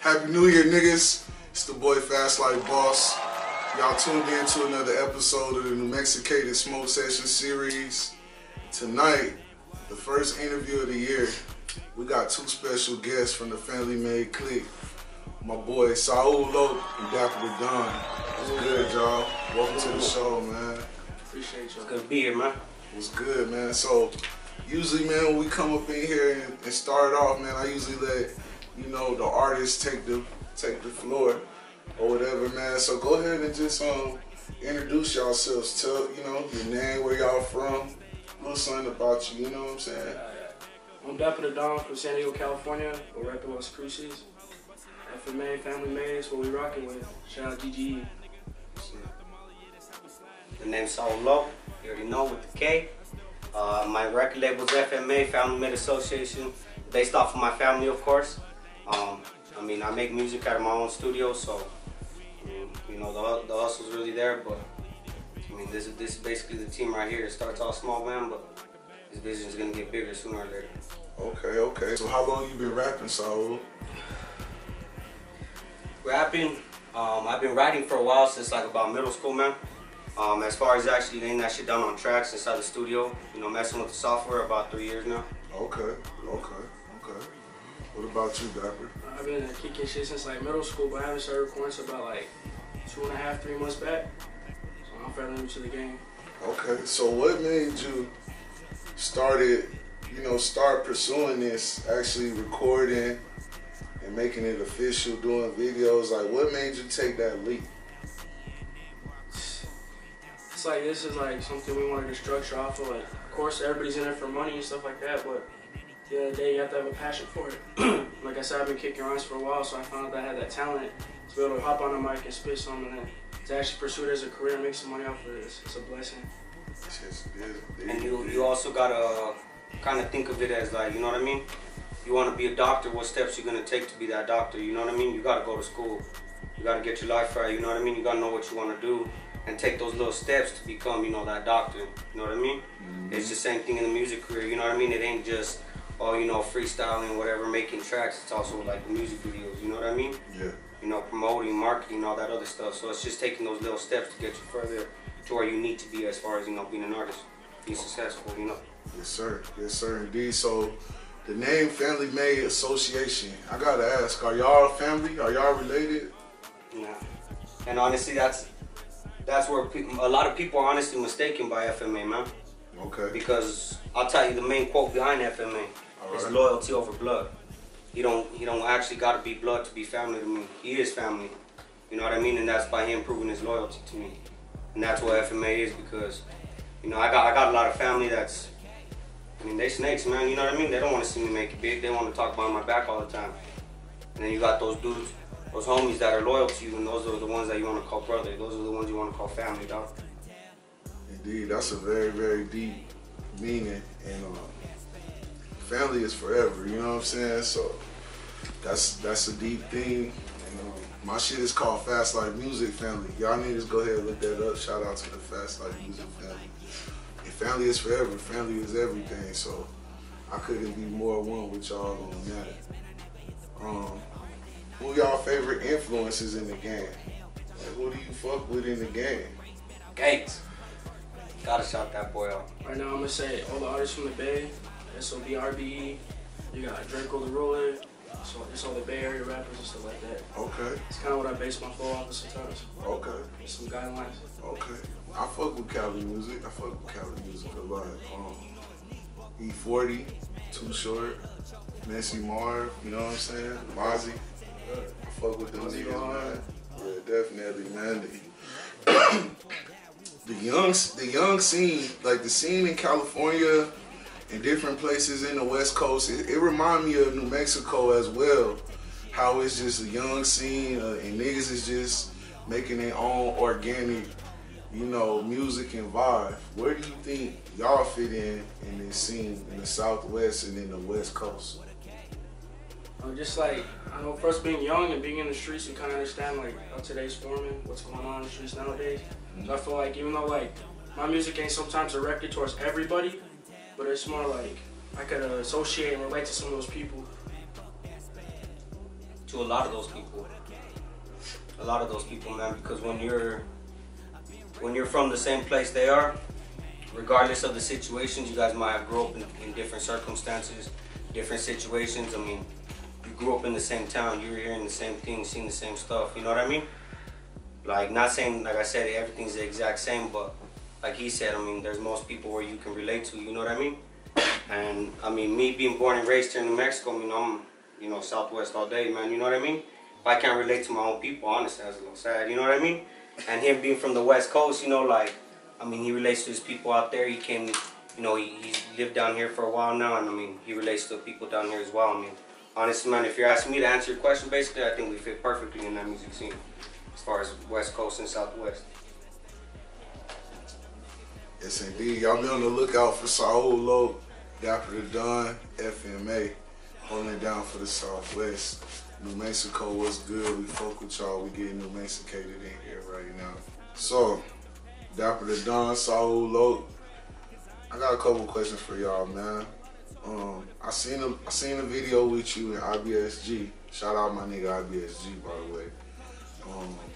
Happy New Year, niggas. It's the boy Fast Life Boss. Y'all tuned in to another episode of the Mexicated Smoke Session series. Tonight, the first interview of the year, we got two special guests from the Family Made clique. My boy Saul Lok and Dapper Da Don. What's good, y'all? Welcome to the show, man. Appreciate y'all. It's good to be here, man. What's good, man? So, usually, man, when we come up in here and start off, man, I usually let the artists take the floor or whatever, man. So go ahead and just introduce yourselves. Tell your name, where y'all from, a little something about you. You know what I'm saying? I'm Dapper Da Don from San Diego, California. We're rapping Las Cruces. FMA, Family Made is what we rocking with. Shout out DGE. The name's Saul Lok. You already know, with the K. My record label's FMA, Family Made Association, based off of my family, of course. I make music out of my own studio, so the hustle's really there. But this is basically the team right here. It starts off small, man, but this vision's gonna get bigger sooner or later. Okay. So how long you been rapping, Saul? Rapping, I've been writing for a while, since like about middle school, man. As far as actually getting that shit done on tracks inside the studio, messing with the software, about 3 years now. Okay. What about you, Dapper? I've been kicking shit since like middle school, but I haven't started recording until about like 2.5, 3 months back. So I'm fairly new to the game. Okay, so what made you start pursuing this, actually recording and making it official, doing videos? Like, what made you take that leap? It's like, this is like something we wanted to structure off of. Like, of course, everybody's in it for money and stuff like that, but at the end of the day, you have to have a passion for it. Like I said, I've been kicking rhymes for a while, so I found out that I had that talent to be able to hop on a mic and spit something, and then to actually pursue it as a career and make some money off of it. It's a blessing. And you also gotta kind of think of it as, like, you know what I mean? You want to be a doctor, what steps you're gonna take to be that doctor, you know what I mean? You gotta go to school, you gotta get your life right, you know what I mean? You gotta know what you want to do and take those little steps to become, that doctor, you know what I mean? Mm-hmm. It's the same thing in the music career, you know what I mean? It ain't just, freestyling, whatever, making tracks. It's also like the music videos, you know what I mean? Yeah. Promoting, marketing, all that other stuff. So it's just taking those little steps to get you further to where you need to be as far as, being an artist, be successful, Yes, sir, indeed. So the name Family Made Association, I gotta ask, are y'all family? Are y'all related? Nah. And honestly, that's where a lot of people are honestly mistaken by FMA, man. Okay. Because I'll tell you the main quote behind FMA. It's loyalty over blood. He don't actually gotta be blood to be family to me. He is family. You know what I mean? And that's by him proving his loyalty to me. And that's what FMA is, because I got a lot of family that's, they snakes, man, you know what I mean? They don't want to see me make it big. They want to talk behind my back all the time. And then you got those dudes, those homies that are loyal to you, and those are the ones that you want to call brother. Those are the ones you want to call family, dog. Indeed, that's a very, very deep meaning, and family is forever, you know what I'm saying? So that's a deep thing. And my shit is called Fast Life Music Family. Y'all need to go ahead and look that up. Shout out to the Fast Life Music Family. And family is forever. Family is everything. So I couldn't be more one with y'all on that. Who y'all favorite influences in the game? Like, who do you fuck with in the game? Gates. Gotta shout that boy out. Right now, I'm gonna say all the artists from the Bay, SOB, RBE, you got Draco the Ruler, so it's all the Bay Area rappers and stuff like that. Okay. It's kind of what I base my flow off of sometimes. Okay. There's some guidelines. Okay. I fuck with Cali music. I fuck with Cali music a lot. E40, Too Short, Messy Marv, you know what I'm saying? Mozzie. I fuck with them niggas, man. Yeah, definitely, man. the young scene, like the scene in California and different places in the West Coast, it reminds me of New Mexico as well. How it's just a young scene and niggas is just making their own organic, you know, music and vibe. Where do you think y'all fit in this scene in the Southwest and in the West Coast? Just like, I know, first being young and being in the streets, you kind of understand like how today's forming, what's going on in the streets nowadays. So I feel like even though like my music ain't sometimes directed towards everybody, but it's more like I could associate and relate to some of those people. To a lot of those people, man, because when you're from the same place they are, regardless of the situations, you guys might have grew up in different circumstances, different situations. I mean, you grew up in the same town, you were hearing the same things, seeing the same stuff, you know what I mean? Like, not saying, like I said, everything's the exact same, but like he said, I mean, there's most people where you can relate to, you know what I mean? And I mean, me being born and raised here in New Mexico, I mean, I'm, you know, Southwest all day, man, you know what I mean? If I can't relate to my own people, honestly, that's a little sad, you know what I mean? And him being from the West Coast, you know, like, I mean, he relates to his people out there. He came, you know, he's lived down here for a while now, and I mean, he relates to the people down here as well. I mean, honestly, man, if you're asking me to answer your question, basically, I think we fit perfectly in that music scene as far as West Coast and Southwest. Yes, indeed. Y'all be on the lookout for Saul Lok Dapper Da Don, FMA, holding it down for the Southwest. New Mexico was good. We fuck with y'all. We getting New Mexicated in here right now. So, Dapper Da Don, Saul Lok. I got a couple questions for y'all, man. I seen a video with you in IBSG. Shout out my nigga IBSG, by the way.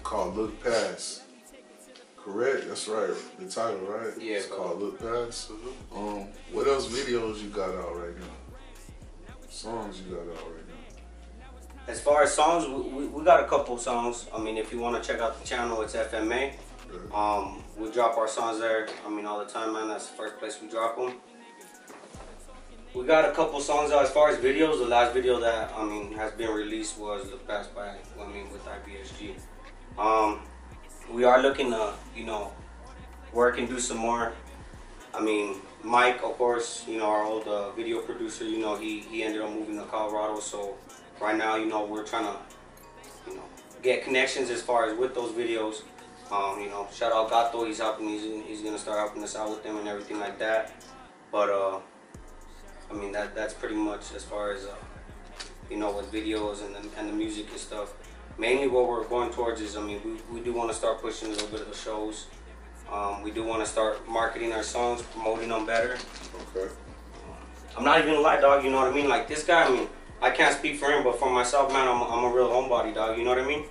Called Look Past. Correct? That's right. The title, right? Yeah. It's called Look Past. What else videos you got out right now? Songs you got out right now? As far as songs, we got a couple songs. I mean, if you want to check out the channel, it's FMA. We drop our songs there, I mean, all the time, man. That's the first place we drop them. We got a couple songs out. As far as videos, the last video that, I mean, has been released was the Past by, I mean, with IBSG. We are looking to, you know, work and do some more. I mean, Mike, of course, you know, our old video producer, you know, he ended up moving to Colorado, so right now, you know, we're trying to, you know, get connections as far as with those videos. You know, shout out Gato, he's helping, he's gonna start helping us out with them and everything like that. But I mean, that's pretty much as far as you know, with videos and the music and stuff. Mainly what we're going towards is, I mean, we do want to start pushing a little bit of the shows. We do want to start marketing our songs, promoting them better. Okay. I'm not even gonna lie, dog, you know what I mean? Like, this guy, I mean, I can't speak for him, but for myself, man, I'm a real homebody, dog, you know what I mean?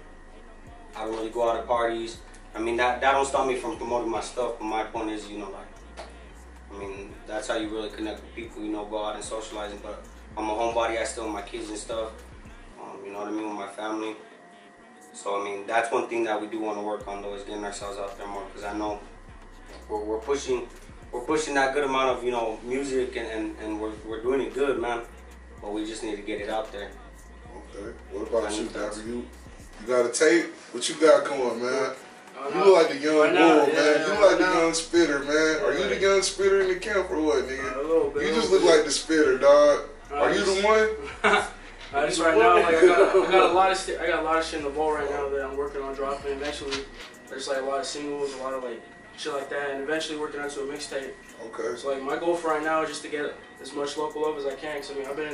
I don't really go out at parties. I mean, that don't stop me from promoting my stuff, but my point is, you know, like, I mean, that's how you really connect with people, you know, go out and socialize. But I'm a homebody, I still have my kids and stuff, you know what I mean, with my family. So, I mean, that's one thing that we do want to work on, though, is getting ourselves out there more, because I know we're pushing that good amount of, you know, music, and we're doing it good, man. But we just need to get it out there. Okay. What about you, Dapper? You got a tape? What you got going, man? You look like the young bull, man. You look like the young spitter, man. Are you the young spitter in the camp or what, nigga? A little bit. You just look like the spitter, dog. Are you the one? Just right now, like I got a lot of shit in the bowl right now that I'm working on dropping. Eventually, there's like a lot of singles, a lot of like shit like that, and eventually working onto a mixtape. Okay. So like my goal for right now is just to get as much local love as I can. Cause I mean I've been out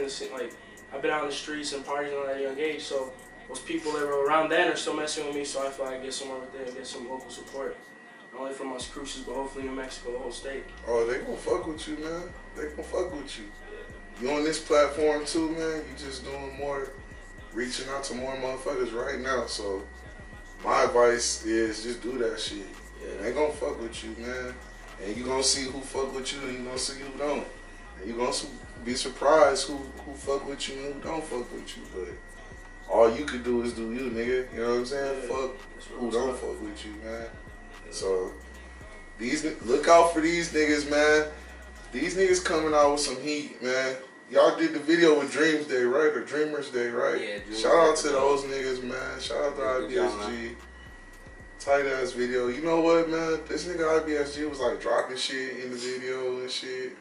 in the streets and parties at a young age, so those people that were around then are still messing with me. So I feel like I get somewhere with them, get some local support, not only from us cruises, but hopefully New Mexico, the whole state. Oh, they gonna fuck with you, man. They gonna fuck with you. You on this platform too, man. You just doing more, reaching out to more motherfuckers right now. So my advice is just do that shit. Yeah. They gonna fuck with you, man. And you gonna see who fuck with you, and you gonna see who don't. And you gonna be surprised who fuck with you and who don't fuck with you. But all you could do is do you, nigga. You know what I'm saying? Yeah, fuck who don't fuck with you, man. Yeah. So look out for these niggas, man. These niggas coming out with some heat, man. Y'all did the video with Dreams Day, right? Or Dreamers Day, right? Yeah. Shout out to those niggas, man. Shout out to IBSG. Tight ass video. You know what, man? This nigga IBSG was like dropping shit in the video and shit.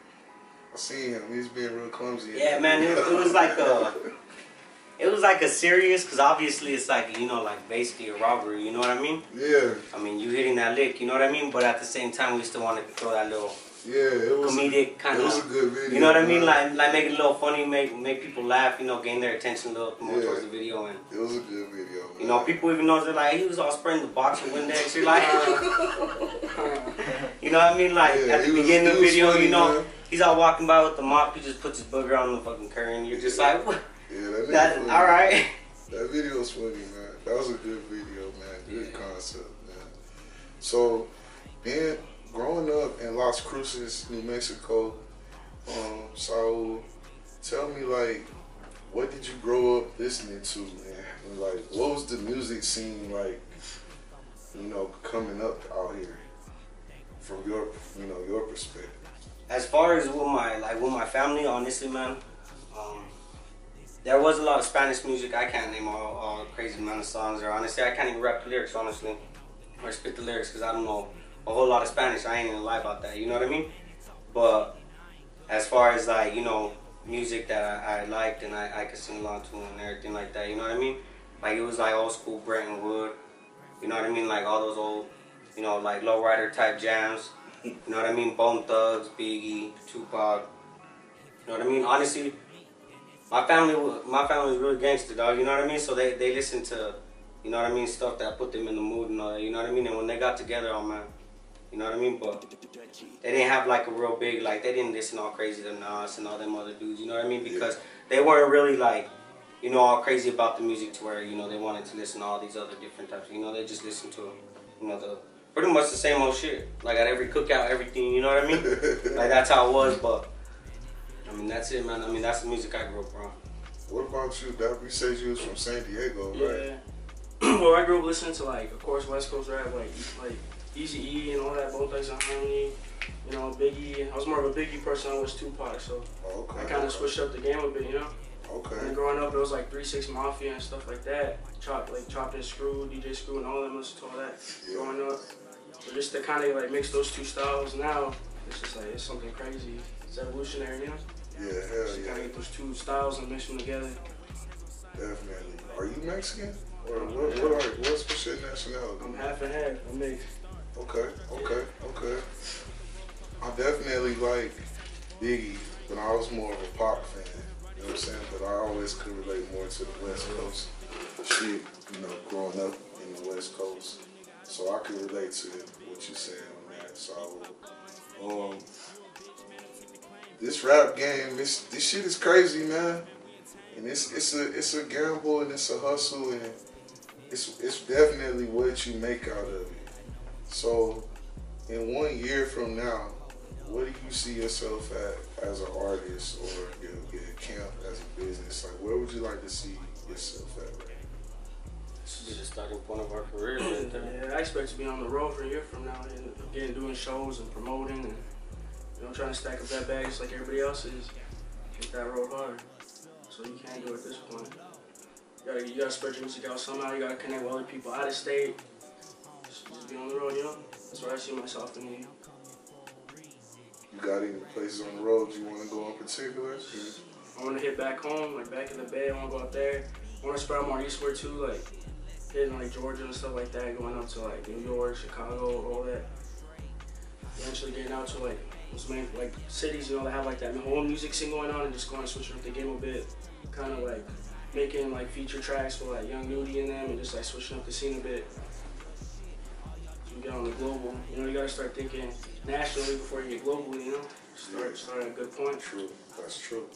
I seen him. He's being real clumsy. Yeah, man. It was like a. It was like a serious, because obviously it's like, you know, like basically a robbery, you know what I mean? Yeah. I mean, you hitting that lick, you know what I mean? But at the same time, we still wanted to throw that little it was comedic kind of. It was a good video. You know what I mean? Like make it a little funny, make people laugh, you know, gain their attention a little more towards the video. And it was a good video, man. You know, people even know they're like, he was all spraying the box with Windex. You're like, you know what I mean? Like at the beginning of the video, funny, you know, man. He's all walking by with the mop. He just puts his booger on the fucking curry, and you're just like, what? Yeah, that all right. That video was funny, man. That was a good video, man. Good concept, man. So, growing up in Las Cruces, New Mexico, Saul, tell me, like, what did you grow up listening to, man? And, like, what was the music scene like, you know, coming up out here from your, you know, your perspective? As far as with my family, honestly, man, there was a lot of Spanish music. I can't name all crazy amount of songs, or honestly, I can't even rap the lyrics, honestly, or spit the lyrics, because I don't know a whole lot of Spanish. I ain't gonna lie about that, you know what I mean? But as far as, like, you know, music that I liked and I could sing along to and everything like that, you know what I mean? Like, it was like old school Bretton Wood, you know what I mean? Like all those old, you know, like lowrider type jams, you know what I mean? Bone Thugs, Biggie, Tupac, you know what I mean? Honestly, my family was really gangster, dog, you know what I mean? So they listened to, you know what I mean, stuff that put them in the mood and all that, you know what I mean? And when they got together, oh man, you know what I mean? But they didn't have like a real big, like, they didn't listen all crazy to Nas and all them other dudes, you know what I mean? Because they weren't really like, you know, all crazy about the music to where, you know, they wanted to listen to all these other different types, you know, they just listened to, you know, pretty much the same old shit. Like at every cookout, everything, you know what I mean? Like that's how it was, but I mean, that's it, man. I mean, that's the music I grew up around. What about you, Dapper? You said you was from San Diego, right? Yeah. Well, I grew up listening to, like, of course, West Coast rap, like Eazy-E and all that, Bone Thugs and Harmony, you know, Biggie. I was more of a Biggie person. I was Tupac, so I kind of switched up the game a bit, you know? Okay. And growing up, it was like 3 6 Mafia and stuff like that. Chopped and Screw, DJ Screw, and all of them, listened to all that growing up. So just to kind of like mix those two styles now, it's just like, it's something crazy. It's evolutionary, you know? Yeah, hell just yeah. Kind of get those two styles and mix them together. Definitely. Are you Mexican? Or what's your nationality? I'm half and half. I'm mixed. Okay. I definitely like Biggie, but I was more of a Pac fan. You know what I'm saying? But I always could relate more to the West Coast shit, you know, growing up in the West Coast. So I could relate to what you're saying on that. So, this rap game, this shit is crazy, man. And it's a gamble and it's a hustle and it's definitely what you make out of it. So, in 1 year from now, what do you see yourself at as an artist or your camp as a business? Like, where would you like to see yourself at? This should be the starting point of our career. Right there. Yeah, I expect to be on the road for a year from now and again doing shows and promoting and, you know, trying to stack up that bag just like everybody else is. Hit that road hard. So you can't do it at this point. You gotta spread your music out somehow. You gotta connect with other people out of state. Just be on the road, you know? That's where I see myself in here. You got any places on the road you want to go in particular? I want to hit back home, like back in the Bay. I want to go out there. I want to spread more eastward too, like hitting like Georgia and stuff like that, going up to like New York, Chicago, all that. Eventually getting out to like those main like cities, you know, that have like that whole music scene going on, and just going switching up the game a bit, kind of like making like feature tracks with like Young Nudie in them, and just like switching up the scene a bit. Get on the global, you know, you gotta start thinking nationally before you get globally, you know? Start at a good point. True, that's true.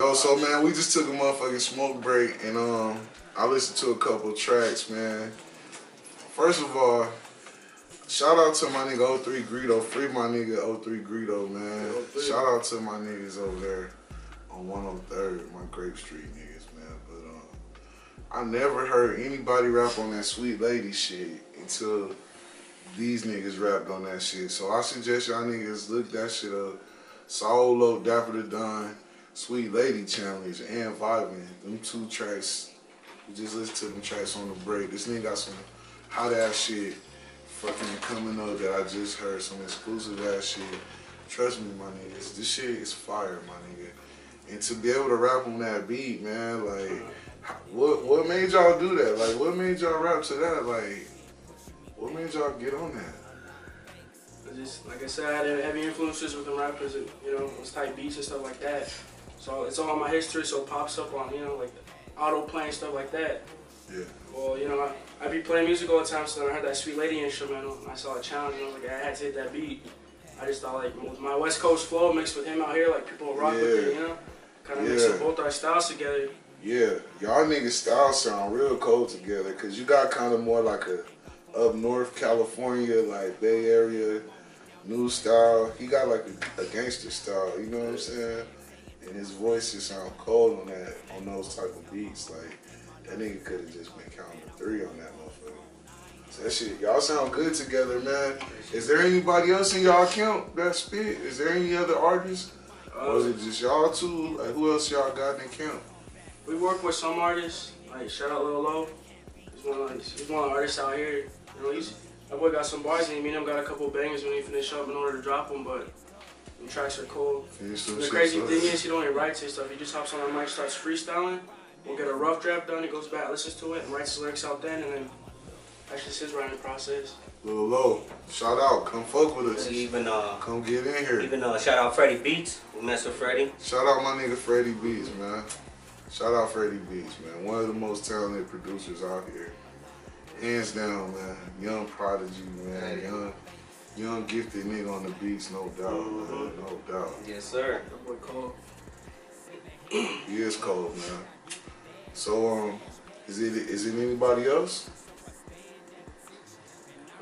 Yo, so man, we just took a motherfucking smoke break and I listened to a couple tracks, man. First of all, shout out to my nigga 03 Greedo, free my nigga 03 Greedo, man. Shout out to my niggas over there on 103rd, my Grape Street niggas, man. But I never heard anybody rap on that Sweet Lady shit until these niggas rapped on that shit. So I suggest y'all niggas look that shit up. Saul Lok Dapper Da Don, Sweet Lady Challenge, and Vibin'. Them 2 tracks, we just listened to them tracks on the break. This nigga got some hot ass shit fucking coming up that I just heard some exclusive ass shit. Trust me, my niggas, this shit is fire, my nigga. And to be able to rap on that beat, man, like, what made y'all do that? Like, what made y'all rap to that? Like, what made y'all get on that? Just like I said, I had heavy influences with the rappers, and you know, it was type beats and stuff like that. So it's all in my history, so it pops up on, you know, like the auto playing stuff like that. Yeah. Well, you know, I be playing music all the time, so then I heard that Sweet Lady instrumental, and I saw a challenge, and I was like, I had to hit that beat. I just thought, like, with my West Coast flow mixed with him out here, like, people will rock with it, you know? Kind of mixing both our styles together. Yeah, y'all niggas styles sound real cold together, because you got kind of more like a up north California, like Bay Area, new style. He got like a gangster style, you know what I'm saying? And his voice just sound cold on those type of beats. Like, that nigga could have just been counting to 3 on that motherfucker. So that shit, y'all sound good together, man. Is there anybody else in y'all camp that spit? Is there any other artists? Or is it just y'all two? Like, who else y'all got in camp? We work with some artists, like shout out Lil Lo. He's one of the artists out here. You know, that boy got some bars and me and him got a couple bangers when he finish up in order to drop them, but the tracks are cool. The crazy thing is he don't even write his stuff. He just hops on the mic, starts freestyling. We'll get a rough draft done, he goes back, listens to it, and writes his lyrics out then, and then that's just his writing process. Lil Lo, shout out, come fuck with us. Even come get in here. Even shout out Freddie Beats. We mess with Freddie. Shout out my nigga Freddie Beats, man. Shout out Freddie Beats, man. One of the most talented producers out here. Hands down, man. Young prodigy, man. Young gifted nigga on the beats, no doubt, man. No doubt. Yes, sir. That boy cold. He is cold, man. So, is it anybody else?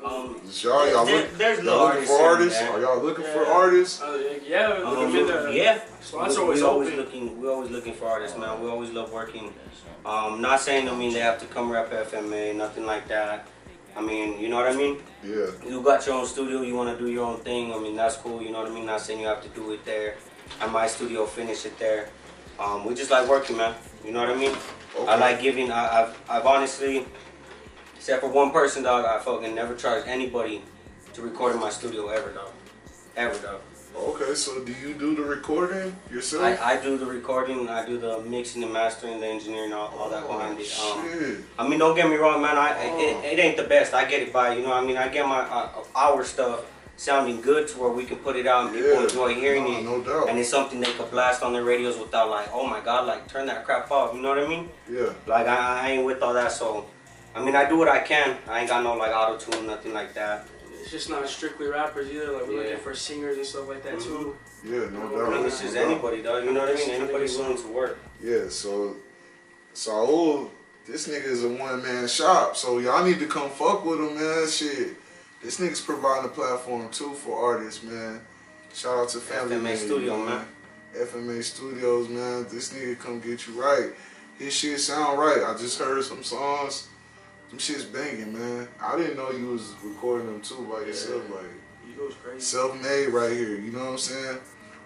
Y'all looking for artists? Are y'all looking for artists? Yeah. Slots always open. We're always looking for artists, man. We always love working. Not saying, I mean, they have to come rap FMA, nothing like that. I mean, you know what I mean? Yeah. You got your own studio, you want to do your own thing. I mean, that's cool, you know what I mean? Not saying you have to do it there. At my studio, finish it there. We just like working, man. You know what I mean? Okay. I like giving. I've honestly, except for one person, dog, I fucking never charged anybody to record in my studio ever, dog. Ever, dog. Okay, so do you do the recording yourself? I do the recording, I do the mixing, the mastering, the engineering, all that behind it. Shit. I mean, don't get me wrong, man. It ain't the best. I get it by, you know what I mean? I get our stuff sounding good to where we can put it out and people enjoy hearing it. No doubt. And it's something they could blast on their radios without like, oh my God, like turn that crap off. You know what I mean? Yeah. Like I ain't with all that, so I mean I do what I can. I ain't got no like auto tune, nothing like that. It's just not strictly rappers either. Like we're looking for singers and stuff like that too. Yeah, no doubt. I mean, it's just anybody, dog. You know what I mean? Anybody's willing to work. Yeah. So Saul, this nigga is a one-man shop. So y'all need to come fuck with him, man. Shit. This nigga's providing a platform too for artists, man. Shout out to Family FMA Studio, man. FMA Studios, man. This nigga come get you right. His shit sound right. I just heard some songs. Them shit's banging, man. I didn't know you was recording them too by yourself, like self-made right here. You know what I'm saying?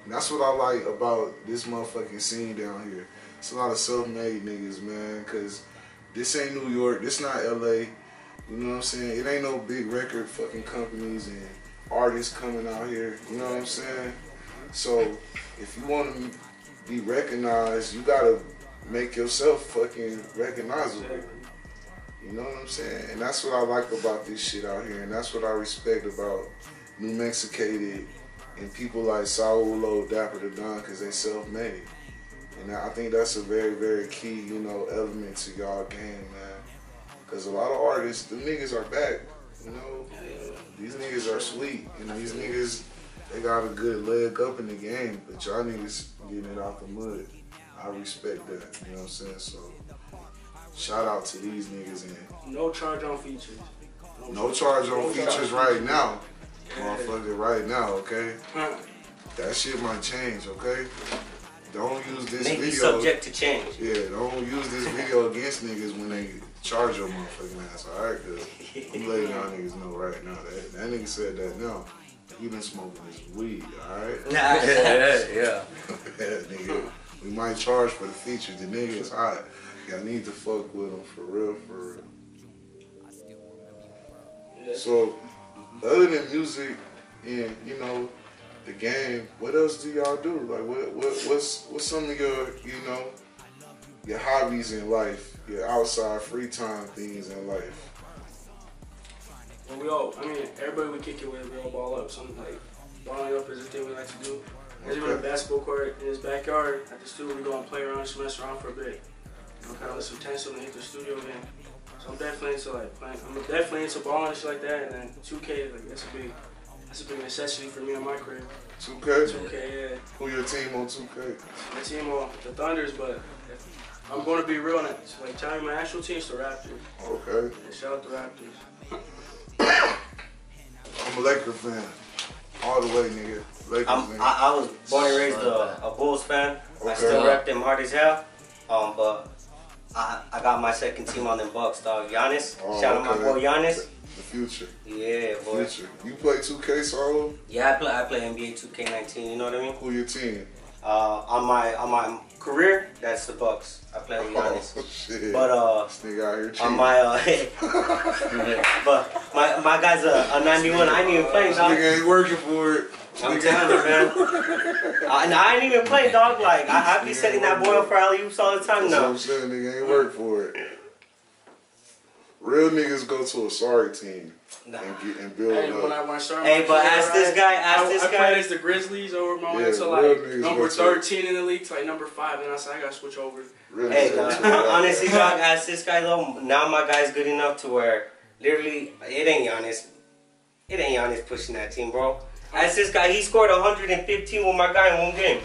And that's what I like about this motherfucking scene down here. It's a lot of self-made niggas, man. Cause this ain't New York. This not LA. You know what I'm saying? It ain't no big record fucking companies and artists coming out here. You know what I'm saying? So if you want to be recognized, you gotta make yourself fucking recognizable. You know what I'm saying? And that's what I like about this shit out here. And that's what I respect about New Mexicated and people like Saul Lok Dapper Da Don, because they self-made. And I think that's a very, very key, you know, element to y'all game, man. Because a lot of artists, the niggas are back, you know. These niggas are sweet, and these niggas, they got a good leg up in the game, but y'all niggas getting it out the mud. I respect that, you know what I'm saying? So, shout out to these niggas. And no charge on features. No charge on features right now. Motherfucker, right now, okay? That shit might change, okay? Don't use this video. Maybe subject to change. Yeah, don't use this video against niggas when they charge your motherfucking ass, alright? Cause I'm letting y'all niggas know right now that nigga said that now. He been smoking his weed, alright? Yeah. Nigga, we might charge for the features. The nigga is hot. Y'all need to fuck with him for real, for real. So, other than music and, you know, the game, what else do y'all do? Like, what's some of your, you know, your hobbies in life, your outside free time things in life? Well, everybody we kick it with, we all ball up. Something like balling up is a thing we like to do. There's even a basketball court in his backyard at the studio. We go and play around, just mess around for a bit. You know, kind of listen to Tencel and hit the studio again. So I'm definitely into like playing. I'm definitely into balling and shit like that. And then 2K, like that's a big necessity for me on my career. 2K? 2K, yeah. Who your team on 2K? My team on the Thunders, but I'm going to be real on it. So, like, tell me my actual team's the Raptors. Okay. And shout out the Raptors. I'm a Laker fan. All the way, nigga. Lakers, nigga. I was born and raised a Bulls fan. Okay. I still rep them hard as hell. But I got my second team on them Bucks, dog. Giannis. Shout out my boy Giannis. The future. Yeah, boy. Future. You play 2K, Saul? Yeah, I play NBA 2K19. You know what I mean? Who your team? On my career, that's the Bucks. I play with Giannis. Oh, shit. But this nigga out here cheating. on my but my guy's a 91. I ain't even playing, dog. This nigga ain't working for it. I'm telling you, man. I ain't even playing, dog. Like I be setting that boy up for alley-oops all the time now. That's what I'm saying, nigga ain't work for it. Real niggas go to a sorry team and build it up. When I started but ask this guy. I played as the Grizzlies over my way to like number 13 in the league to like number 5, and I said I gotta switch over. Hey, honestly, dog, ask this guy though. Now my guy's good enough to where literally it ain't Giannis pushing that team, bro. Ask this guy. He scored 115 with my guy in one game.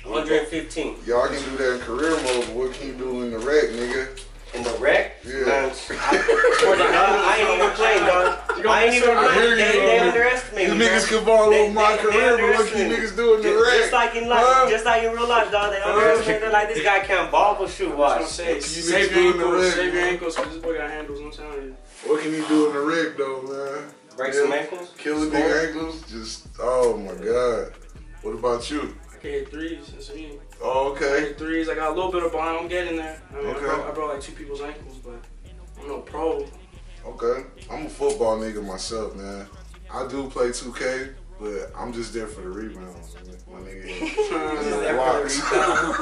115. Y'all can do that in career mode, but what can you do in the rec, nigga? In the rec? Yeah. Man, I ain't even playing, dog. I ain't even playing. They underestimate me. You niggas can ball on my career, but what can you niggas do in the rec? Just like in life, just like in real life, dog. They underestimate. They're like, this guy can't ball, but shoot, watch. Save your ankles, because this boy got handles, I'm telling you. What can you do in the rec, though, man? Break some ankles? Kill a nigga ankles? Just, oh my God. What about you? I can hit threes, that's me. Oh, okay. I hit threes, I got a little bit of bond, I'm getting there. I Okay. I broke like 2 people's ankles, but I'm no pro. Okay. I'm a football nigga myself, man. I do play 2K, but I'm just there for the rebounds, my nigga.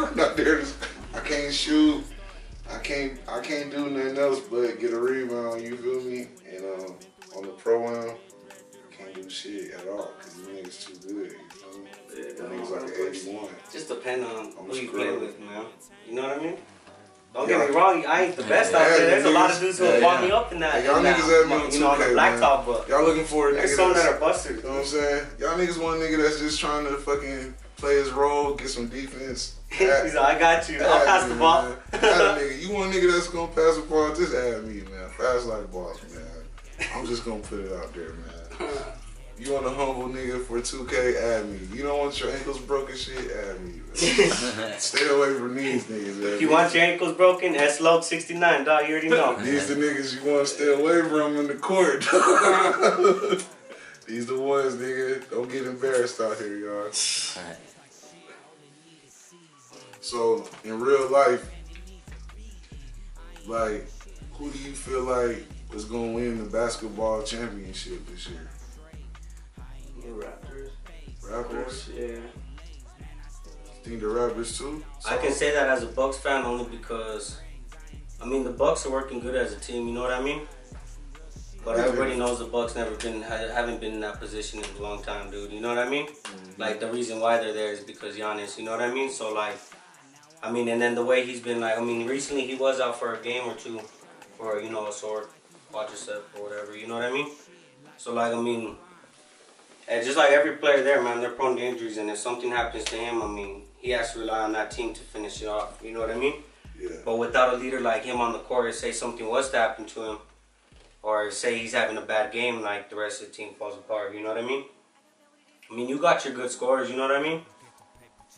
I'm not there. I can't shoot. I can't do nothing else but get a rebound, you feel me? And on the pro end, can't do shit at all because these niggas too good. You feel me? Niggas like an 81. Just depend on who you play with, man. You know what I mean? Don't get me wrong, I ain't the best out there. There's a lot of dudes who will walk me up in that. Y'all niggas at me on 2K, on the blacktop, but y'all looking for a nigga. There's some that are busted. You know what I'm saying? Y'all niggas want a nigga that's just trying to fucking play his role, get some defense. He's like, I got you. I'll pass the ball. Nigga. You want a nigga that's gonna pass the ball? Just add me, man. Fast like balls, man. I'm just gonna put it out there, man. You want a humble nigga for 2K? Add me. You don't want your ankles broken? Shit, add me. Man. Stay away from these niggas, man. If you want your ankles broken, Saul Lok 69, dog. You already know. These the niggas you want to stay away from in the court. These the ones, nigga. Don't get embarrassed out here, y'all. So, in real life, like, who do you feel like is going to win the basketball championship this year? The Raptors. Raptors? Yeah. Think the Raptors too? I can say that as a Bucks fan only because, I mean, the Bucks are working good as a team, you know what I mean? But everybody knows the Bucks haven't been in that position in a long time, dude. You know what I mean? Mm-hmm. Like, the reason why they're there is because Giannis, you know what I mean? So, like, I mean, and then the way he's been, like, I mean, recently he was out for a game or two for, you know, a sore quadricep or whatever, you know what I mean? So, like, I mean, and just like every player there, man, they're prone to injuries, and if something happens to him, I mean, he has to rely on that team to finish it off, you know what I mean? Yeah. But without a leader like him on the court, say something was to happen to him, or say he's having a bad game, like the rest of the team falls apart, you know what I mean? I mean, you got your good scorers, you know what I mean?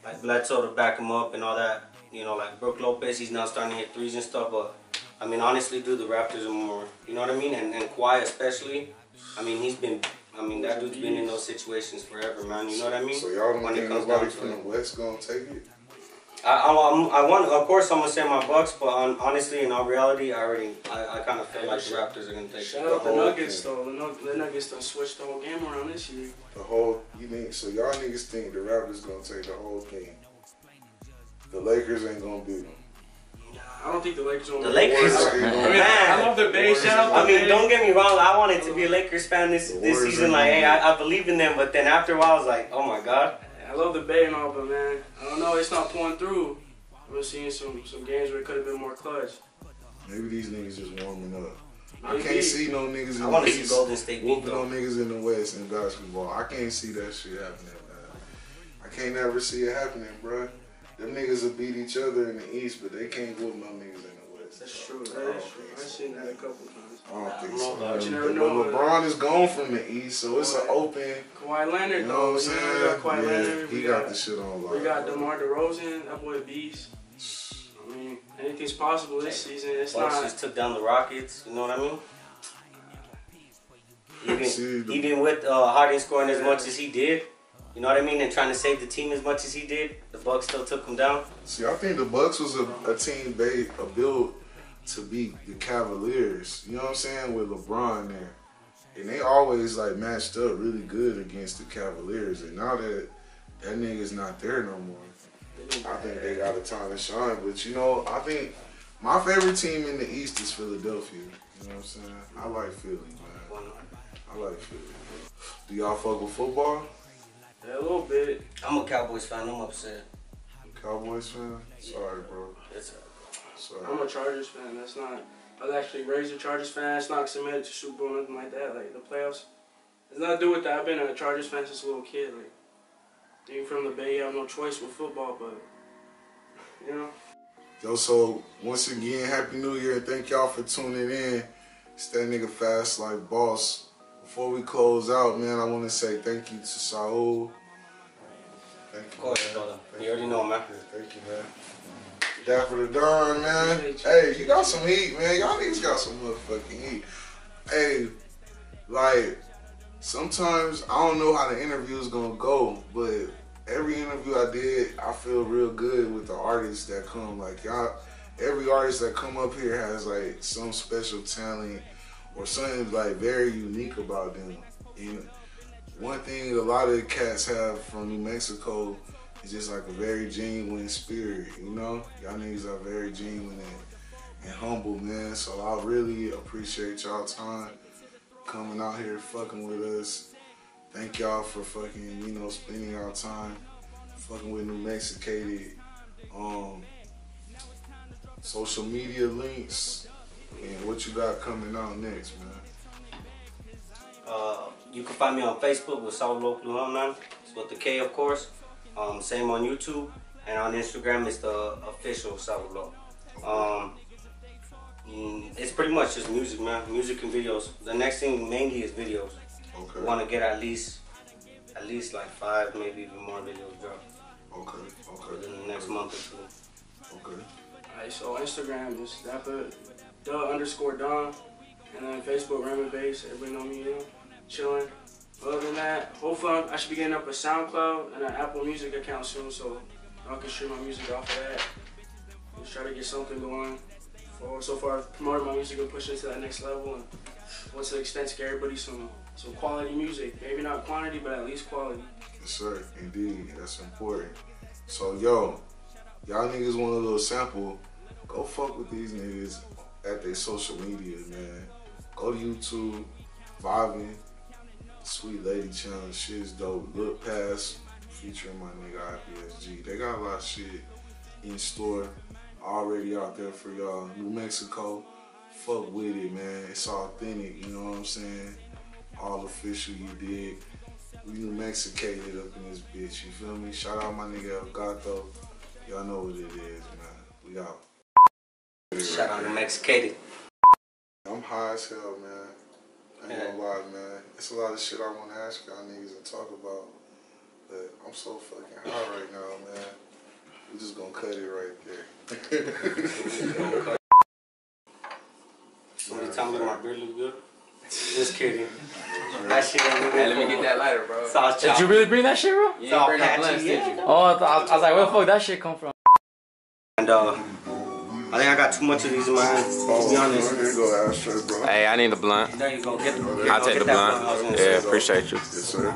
Like Bledsoe to back him up and all that, you know, like Brook Lopez, he's now starting to hit threes and stuff, but I mean, honestly, dude, the Raptors are more, you know what I mean? And Kawhi especially, I mean, that dude's been in those situations forever, man, you know what I mean? So y'all don't think nobody from the West gonna take it? I want, of course, I'm gonna say my Bucks, but honestly, in all reality, I kind of feel like the Raptors are gonna take. Shout out the Nuggets though. The Nuggets done switched the whole game around this year. The whole, you think so? Y'all niggas think the Raptors gonna take the whole thing? The Lakers ain't gonna beat them. I don't think the Lakers will. The Lakers, I love the Bay. Shout out I the mean, Bay. don't get me wrong. I wanted to be a Lakers fan this season. Like, hey, I believe in them. But then after a while, I was like, oh my god. I love the Bay and all, but man, I don't know. It's not pulling through. We're seeing some games where it could have been more clutch. Maybe these niggas just warming up. Maybe. I can't see no niggas in I want the to see East Golden State beat whooping them. on niggas in the West in basketball. I can't see that shit happening, man. I can't never see it happening, bro. Them niggas will beat each other in the East, but they can't whoop no niggas in the West. That's true. That is true. I've seen that a couple times. I don't think so. But you never know. But LeBron is gone from the East, so it's an open. Kawhi Leonard, You know what I'm though. saying? You know, we got Kawhi Leonard. He got the shit on lock. We got DeMar DeRozan. That boy beast. I mean, anything's possible this season. It's Bucks not. just took down the Rockets. You know what I mean? Even with Harden scoring as much as he did, you know what I mean, and trying to save the team as much as he did, the Bucks still took him down. See, I think the Bucks was a team built to beat the Cavaliers. You know what I'm saying? With LeBron there, and they always like matched up really good against the Cavaliers. And now that that nigga's not there no more, I think they got a time to shine. But you know, I think my favorite team in the East is Philadelphia. You know what I'm saying? I like Philly, man. I like Philly. Do y'all fuck with football? Yeah, a little bit. I'm a Cowboys fan. I'm upset. Cowboys fan? Sorry, bro. Sorry. I'm a Chargers fan. That's not. I was actually raised a Chargers fan. It's not submitted to Super Bowl or nothing like that. Like the playoffs. It's nothing to do with that. I've been a Chargers fan since a little kid. Like, being from the Bay, you have no choice with football, but you know. Yo, so once again, Happy New Year and thank y'all for tuning in. It's that nigga Fast Like Boss. Before we close out, man, I want to say thank you to Saul. Thank you, Of course, man. brother. You already know, man. Yeah, thank you, man. Dapper Da Don, man. Hey, you got some heat, man. Y'all niggas got some motherfucking heat. Hey, like, sometimes I don't know how the interview is gonna go, but every interview I did, I feel real good with the artists that come. Like, y'all, every artist that come up here has like some special talent or something like very unique about them. And one thing a lot of the cats have from New Mexico is just like a very genuine spirit, you know? Y'all niggas are very genuine and humble, man. So I really appreciate y'all time coming out here fucking with us. Thank y'all for fucking, you know, spending y'all time fucking with New Mexicated. Social media links and what you got coming out next, man. You can find me on Facebook with Saul Lok Dapper, man. It's with the K, of course. Same on YouTube, and on Instagram it's the official Saul Lok. It's pretty much just music, man. Music and videos. The next thing mainly is videos. Okay. We want to get at least like 5, maybe even more videos drop. Okay. Within the next month or 2. Okay. Alright, so Instagram is Dapper Da Don, and then Facebook Raymond Bass. Everybody know me, you know, chilling. Other than that, hopefully I should be getting up a SoundCloud and an Apple Music account soon, so y'all can stream my music off of that. Just try to get something going. So far, I've promoted my music and pushed it to that next level, and what's the extent to get everybody some quality music. Maybe not quantity, but at least quality. Yes, sir. Indeed. That's important. So, yo, y'all niggas want a little sample, go fuck with these niggas at their social media, man. Go to YouTube, Vibing, Sweet Lady Challenge, shit's dope. Look Past, featuring my nigga IPSG. They got a lot of shit in store already out there for y'all. New Mexico, fuck with it, man. It's authentic, you know what I'm saying? All official, you dig. We New Mexicated up in this bitch, you feel me? Shout out my nigga El Gato. Y'all know what it is, man. We out. Shout out to Mexicated. I'm high as hell, man. I ain't gonna lie, man. It's a lot of shit I want to ask y'all niggas and talk about, but I'm so fucking high right now, man. We just gonna cut it right there. Somebody tell me my beard look good. Just kidding. That shit ain't Hey, let me get that lighter, bro. Sauce Did you really bring that shit, bro? It's all patchy, yeah. Oh, I was like, where the fuck that shit come from? And I think I got too much of these in my hand, to be honest. Here you go, ashtray, bro. Hey, I need the blunt. There you go. I'll take the blunt. Yeah, appreciate you. Yes, sir.